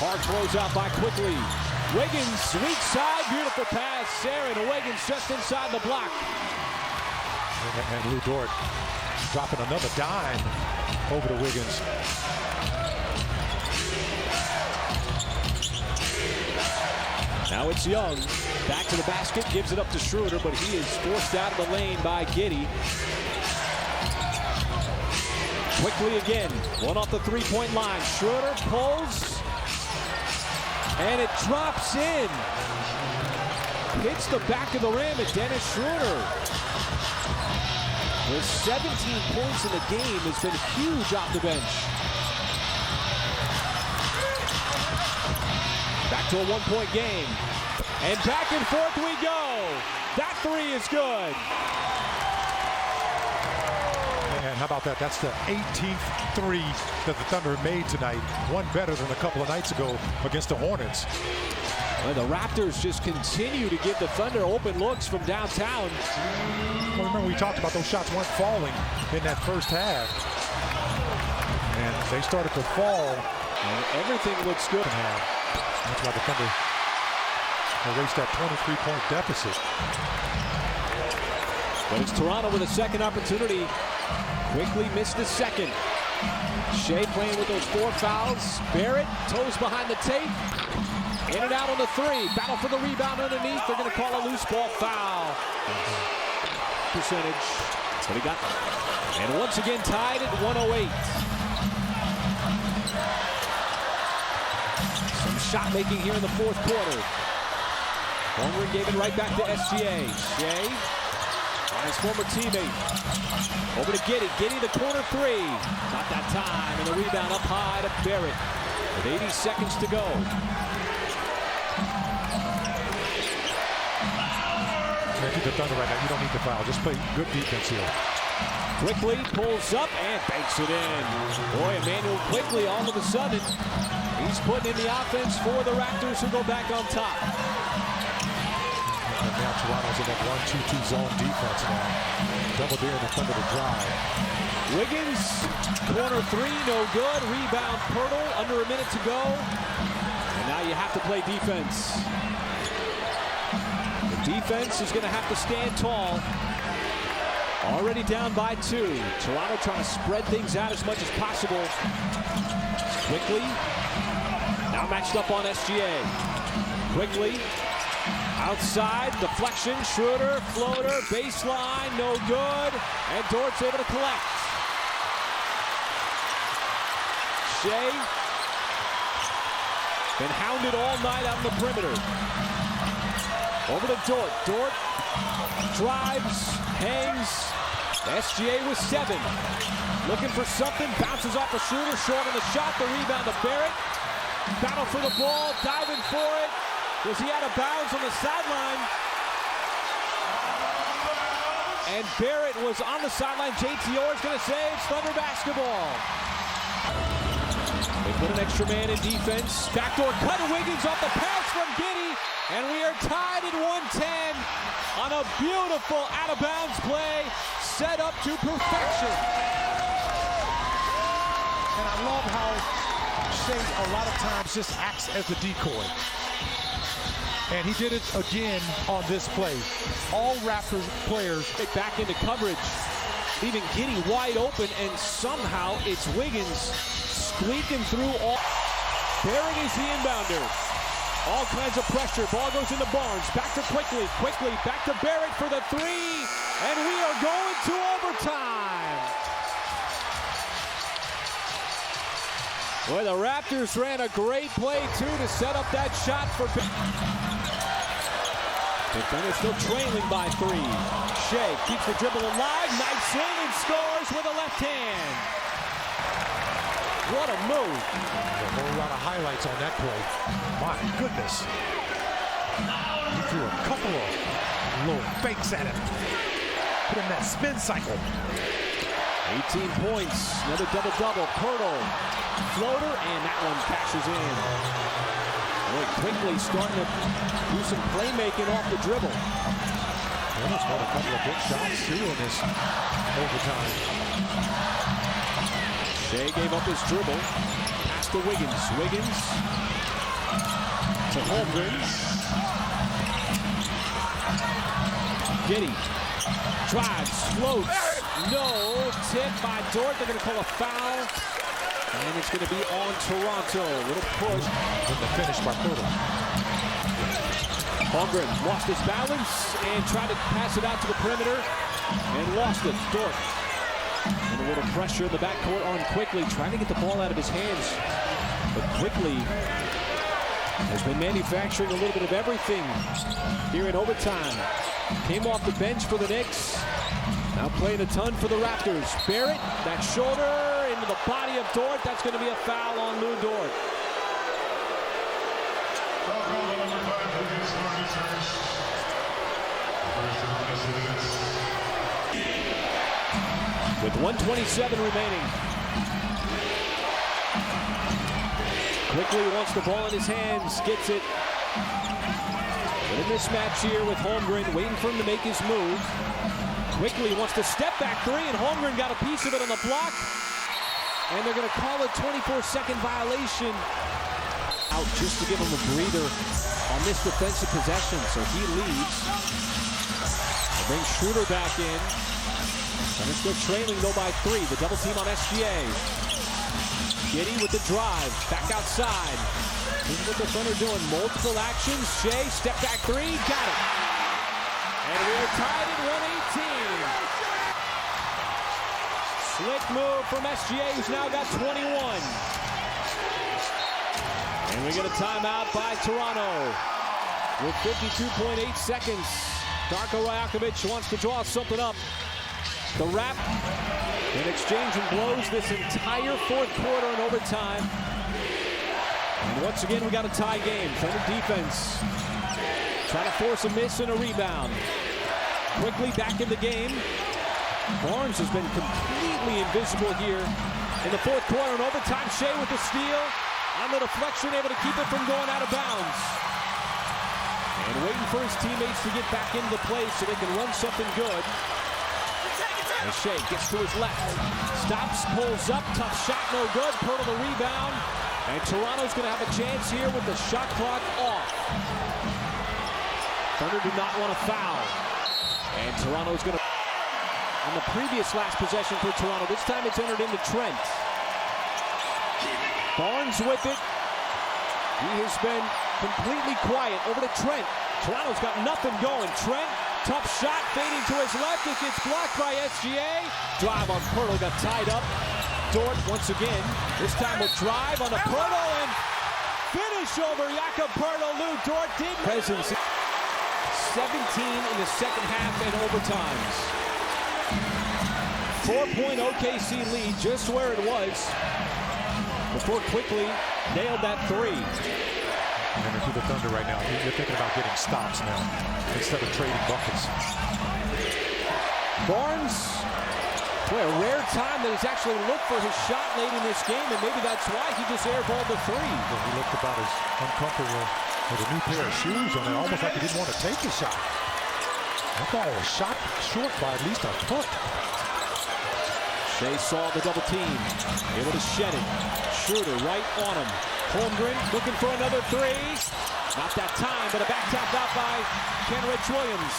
Hard throws out by Quickly. Wiggins, weak side, beautiful pass. Aaron Wiggins just inside the block. And Lou Dort dropping another dime over to Wiggins. Now it's Young. Back to the basket, gives it up to Schroeder, but he is forced out of the lane by Giddey. Quickly again, one off the three-point line. Schroeder pulls, and it drops in. Hits the back of the rim at Dennis Schroeder. With 17 points in the game, has been huge off the bench. Back to a one-point game. And back and forth we go. That three is good. And how about that? That's the 18th three that the Thunder made tonight. One better than a couple of nights ago against the Hornets. Well, the Raptors just continue to give the Thunder open looks from downtown. Well, remember we talked about those shots weren't falling in that first half. And they started to fall. And everything looks good. That's why the Thunder erased that 23-point deficit. But it's Toronto with a second opportunity. Quickly missed the second. Shea playing with those 4 fouls. Barrett, toes behind the tape. In and out on the three. Battle for the rebound underneath. They're going to call a loose ball foul. Percentage. That's what he got. And once again tied at 108. Some shot making here in the fourth quarter. Holmgren gave it right back to SGA. Shea, his former teammate. Over to Giddey. Giddey the corner three. Not that time. And the rebound up high to Barrett. With 80 seconds to go. Maybe the Thunder right now, you don't need to foul. Just play good defense here. Quickly pulls up and banks it in. Boy, Emmanuel Quickly all of a sudden. He's putting in the offense for the Raptors who go back on top. And now Toronto's in that 1-2-2 zone defense now. Double daring the Thunder to drive. Wiggins, corner three, no good. Rebound Pirtle, under a minute to go. And now you have to play defense. The defense is going to have to stand tall. Already down by 2. Toronto trying to spread things out as much as possible. Quickly. Now matched up on SGA. Quickly. Outside, deflection, Schroeder, floater, baseline, no good. And Dort's able to collect. Shea. Been hounded all night out on the perimeter. Over to Dort. Dort drives, hangs. SGA with 7. Looking for something, bounces off a Schroeder, short on the shot, the rebound to Barrett. Battle for the ball, diving for it. Was he out of bounds on the sideline? And Barrett was on the sideline. JT Orr is going to say it's Thunder basketball. They put an extra man in defense. Backdoor cut, Wiggins off the pass from Giddey. And we are tied at 110 on a beautiful out-of-bounds play set up to perfection. And I love how Shea a lot of times just acts as the decoy. And he did it again on this play. All Raptors players get back into coverage, leaving Giddey wide open, and somehow it's Wiggins squeaking through all. Barrett is the inbounder. All kinds of pressure. Ball goes into Barnes. Back to Quickly. Quickly back to Barrett for the three. And we are going to overtime. Boy, the Raptors ran a great play, too, to set up that shot for the Thunder still trailing by 3. Shea keeps the dribble alive, knifes in and scores with a left hand. What a move. A whole lot of highlights on that play. My goodness. He threw a couple of little fakes at him. Put in that spin cycle. 18 points, another double-double. Pirtle, floater, and that one cashes in. Boy, Quickly starting to do some playmaking off the dribble. Almost got a couple of big shots too in this overtime. Shea gave up his dribble. Pass to Wiggins. Wiggins To Holmgren. Giddy. Drives, floats. No. Tip by Dort. They're going to call a foul. And it's going to be on Toronto. Little push. With the finish by Poeltl. Holmgren lost his balance and tried to pass it out to the perimeter and lost it. Dort. And a little pressure in the backcourt on Quickly, trying to get the ball out of his hands. But Quickly has been manufacturing a little bit of everything here in overtime. Came off the bench for the Knicks. Now playing a ton for the Raptors. Barrett, that shoulder into the body of Dort. That's going to be a foul on Lou Dort. With 1:27 remaining. Quickly wants the ball in his hands, gets it. But in this match here with Holmgren, waiting for him to make his move. Quickly wants to step back three, and Holmgren got a piece of it on the block. And they're going to call a 24-second violation out just to give him a breather on this defensive possession. So he leaves. They bring Schroeder back in. And they're still trailing, though, by 3. The double team on SGA. Giddy with the drive. Back outside. This is what the Thunder doing. Multiple actions. Shea, step back 3. Got it. And we are tied at 118. Slick move from SGA, who's now got 21. And we get a timeout by Toronto with 52.8 seconds. Darko Rajakovic wants to draw something up. The Rap in exchanging blows this entire fourth quarter in overtime. And once again, we got a tie game. Thunder defense trying to force a miss and a rebound. Quickly back in the game. Barnes has been completely invisible here in the fourth quarter in overtime. Shea with the steal. On the deflection, able to keep it from going out of bounds. And waiting for his teammates to get back into the play so they can run something good. And Shea gets to his left. Stops, pulls up, tough shot, no good. Poeltl the rebound. And Toronto's going to have a chance here with the shot clock off. Thunder do not want to foul. And Toronto's going to... On the previous last possession for Toronto, this time it's entered into Trent. Barnes with it. He has been completely quiet. Over to Trent. Toronto's got nothing going. Trent, tough shot, fading to his left. It gets blocked by SGA. Drive on Poeltl, got tied up. Dort once again. This time will drive on the Poeltl and finish over Jakob Poeltl. Lou Dort did presence. 17 in the second half and overtimes. 4-point OKC lead, just where it was before Quickly nailed that 3. And to the Thunder right now, you're thinking about getting stops now instead of trading buckets. Barnes, boy, a rare time that he's actually looked for his shot late in this game, and maybe that's why he just airballed the 3. Well, he looked about as uncomfortable with a new pair of shoes on it, almost like he didn't want to take the shot. That ball was shot short by at least a foot. Shea saw the double team, able to shed it. Schroeder right on him. Holmgren looking for another 3. Not that time, but a back tap out by Kenrich Williams.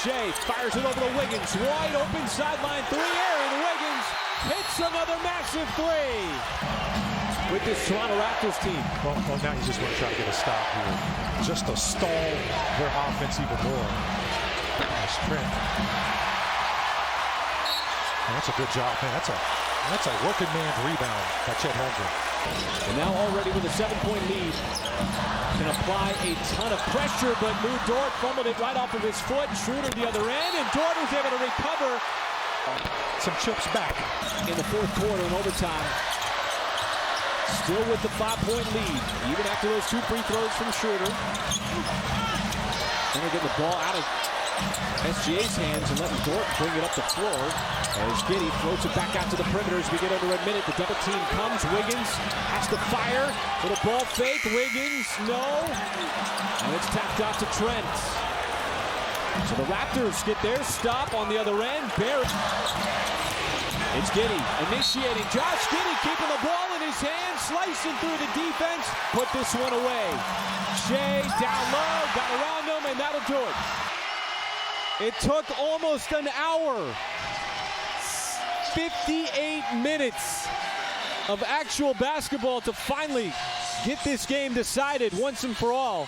Shea fires it over to Wiggins. Wide open sideline 3. Aaron Wiggins hits another massive 3 with this Toronto Raptors team. Well, now he's just going to try to get a stop here, just to stall their offense even more. Nice Trent. That's a good job, man. That's a working man's rebound by Chet Holmgren. And now already with a 7-point lead, can apply a ton of pressure, but Lou Dort fumbled it right off of his foot. Schroeder the other end, and Dort was able to recover. Some chips back In the fourth quarter in overtime. Still with the 5-point lead, even after those 2 free throws from Schroeder. Then they're getting the ball out of SGA's hands and letting Dort bring it up the floor as Giddy floats it back out to the perimeter as we get under a minute. The double team comes. Wiggins has to fire. Little ball fake. Wiggins, no. And it's tapped out to Trent. So the Raptors get their stop on the other end. Barrett. It's Giddy initiating. Josh Giddy keeping the ball in his hand, slicing through the defense, put this one away. Shea down low, got around him, and that'll do it. It took almost an hour, 58 minutes of actual basketball to finally get this game decided once and for all.